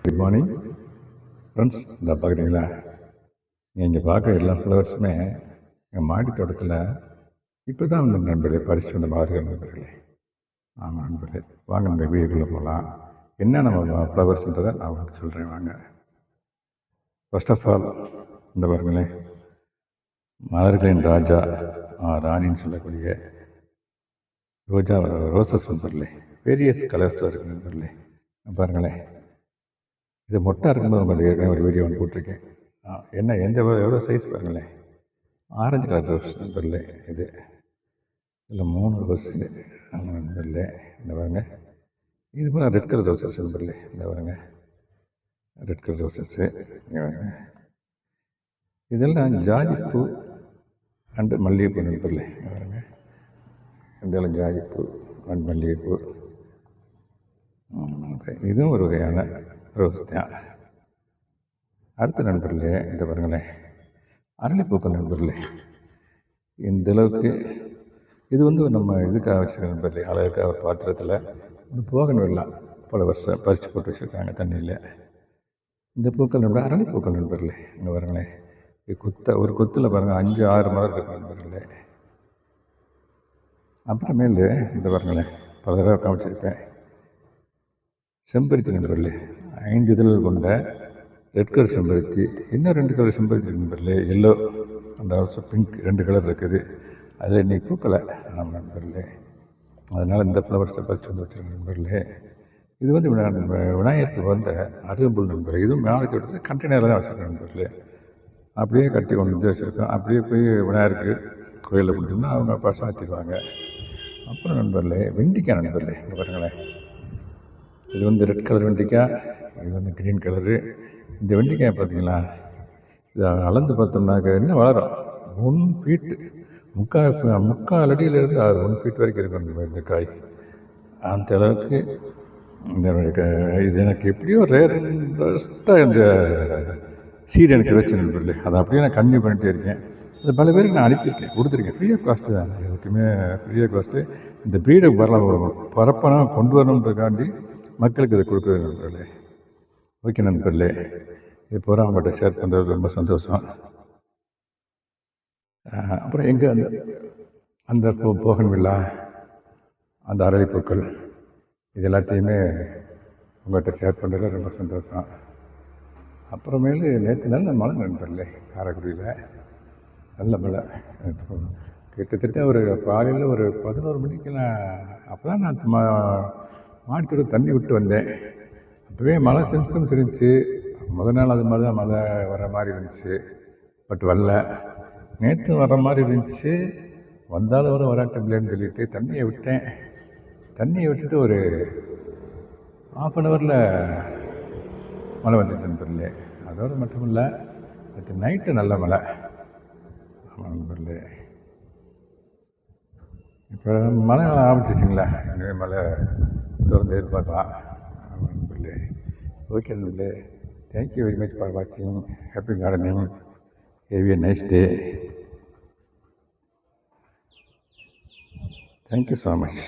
Good morning friends. இந்த பார்க்குறீங்களா, நீங்கள் பார்க்குற எல்லா ஃப்ளவர்ஸுமே எங்கள் மாடி தோட்டத்தில் இப்போ தான் வந்து நண்பர்களே பறித்து வந்த மாதிரி நண்பர்களே. ஆமாம் நண்பர்களே, வாங்க நம்ம வீடுக்குள்ளே போகலாம். என்ன நம்ம ஃப்ளவர்ஸ்ன்றதை நான் உங்களுக்கு சொல்கிறேன் வாங்க. ஃபர்ஸ்ட் ஆஃப் ஆல் இந்த பாருங்களேன், மலர்களின் ராஜா ராணின்னு சொல்லக்கூடிய ரோசஸ் நண்பர்களே. வேரியஸ் கலர்ஸில் இருக்குது நண்பர்களே. பாருங்களேன், இது மொட்டை இருக்கும்போது உங்களுக்கு ஏற்கனவே ஒரு வீடியோ ஒன்று போட்டிருக்கேன். என்ன எவ்வளோ சைஸ் பாருங்களேன். ஆரஞ்சு கலர் ரோஸ் நண்பர்களே. இது இதில் 3 ரோஸ் இது நண்பர்களே. இந்த பாருங்க, இது போல் ரெட் கலர் ரோசஸ் நண்பர்களே. இந்த பாருங்க, ரெட் கலர் ரோசஸ்ஸு. இதெல்லாம் ஜாதிப்பூ அண்டு மல்லிகைப்பூ நண்பர்களே. பாருங்க, இதெல்லாம் ஜாதிப்பூ அண்ட் மல்லிகைப்பூ. இதுவும் ஒரு வகையான ரோஸ் தான். அடுத்த நண்பர்களே, இந்த பாருங்களேன், அரளிப்பூக்கள் நண்பர்களே. இந்த அளவுக்கு இது வந்து நம்ம இதுக்காக வச்சுருக்க நண்பர்களே, அழகுக்காக ஒரு பாத்திரத்தில் இது போகணும் எல்லாம் பல வருஷம் பறித்து போட்டு வச்சுருக்காங்க தண்ணியில். இந்த பூக்கள் நண்பர் அரளிப்பூக்கள் நண்பர்களே. இங்கே பாருங்களேன், இது ஒரு கொத்தில் பாருங்கள் 5-6 மலர் இருக்கு நண்பர்களே. அப்புறமேல் இந்த பாருங்களேன், பல தடவை காமிச்சிருப்பேன், செம்பருத்தி நண்பர்களே. 5 இதழ்கள் கொண்ட ரெட் கலர் செம்பருத்தி. இன்னும் 2 கலர் செம்பருத்தி நண்பர்களே, yellow and also pink 2 colour இருக்குது. அதில் இன்னைக்கு பூக்களை நம்ம நண்பர்களே. அதனால் இந்த ஃப்ளவர்ஸை பறித்து வந்து வச்சுருக்க நண்பர்களே. இது வந்து விநாயகருக்கு வந்த அருகம்புல் நண்பர்கள். இதுவும் மேலத்தை எடுத்து கண்டெய்னரில் தான் வச்சுருக்கேன் நண்பர்களே. அப்படியே கட்டி கொண்டு வந்து வச்சுருக்கோம். அப்படியே போய் விநாயகருக்கு கோயிலில் கொடுத்தோம்னா அவங்க சாத்திடுவாங்க. அப்புறம் நண்பர்களே, வெண்டிக்காய் நண்பர்களே. இங்கே பாருங்களேன், இது வந்து ரெட் கலர் வெண்டிக்காய், இது வந்து க்ரீன் கலரு. இந்த வெண்டிக்காய் பார்த்தீங்களா, இதை அளந்து பார்த்தோம்னாக்க என்ன வளரும் 1 ஃபீட்டு, முக்கால் அடியிலேருந்து 1 ஃபீட் வரைக்கும் இருக்கும் இந்த காய். அந்த அளவுக்கு இது எனக்கு எப்படியோ ரேரஸ்ட்டாக இந்த சீடு எனக்கு கிடைச்சி நண்பர்களே. அதை அப்படியே நான் கன்டினியூ பண்ணிகிட்டே இருக்கேன். அது பல பேருக்கு நான் அனுப்பியிருக்கேன், கொடுத்துருக்கேன். ஃப்ரீ ஆஃப் காஸ்ட்டு தான், எதுக்குமே ஃப்ரீ ஆஃப் காஸ்ட்டு. இந்த ப்ரீடை பரப்பணும் கொண்டு வரணுன்றதுக்காண்டி மக்களுக்கு இதை கொடுக்குறது நண்பர்களே. ஓகே நண்பர்களே, இது பூரா அவங்கள்ட்ட ஷேர் பண்ணுறது ரொம்ப சந்தோஷம். அப்புறம் எங்கே அந்த போகன்வில்லா, அந்த அரளிப்பூக்கள், இது எல்லாத்தையுமே உங்கள்கிட்ட ஷேர் பண்ணுறது ரொம்ப சந்தோஷம். அப்புறமேலு நேற்று நல்ல மழை நண்பர்களே, காரைக்குடியில் நல்ல மழை. கிட்டத்தட்ட ஒரு காலையில் ஒரு 11 மணிக்கு அப்போ தான் நான் மாடித்தோட தண்ணி விட்டு வந்தேன். அப்போவே மழை சிம்டம்ஸ் இருந்துச்சு. முதல் நாள் அது மாதிரி தான் மழை வர மாதிரி இருந்துச்சு. பட் வரல. நேற்று வர்ற மாதிரி இருந்துச்சு. வந்தாலும் வராட்டங்களேன்னு சொல்லிட்டு தண்ணியை விட்டேன். தண்ணியை விட்டுட்டு ஒரு 1/2 ஹவரில் மழை வந்துட்டு நண்பர்களே. அதோடு மட்டும் இல்லை, நேற்று நைட்டு நல்ல மழை. ஆமாம் நண்பர்களே. இப்போ மழை ஆரம்பிச்சிச்சிங்களா, இனிமே மழை தொடர்ந்து எதிர்பார்க்கலாம். ஆமாம் நண்பர்களே. ஓகே நண்பர்களே, தேங்க்யூ வெரி மச் ஃபார் வாட்சிங். Happy gardening. Have a nice day. Thank you so much.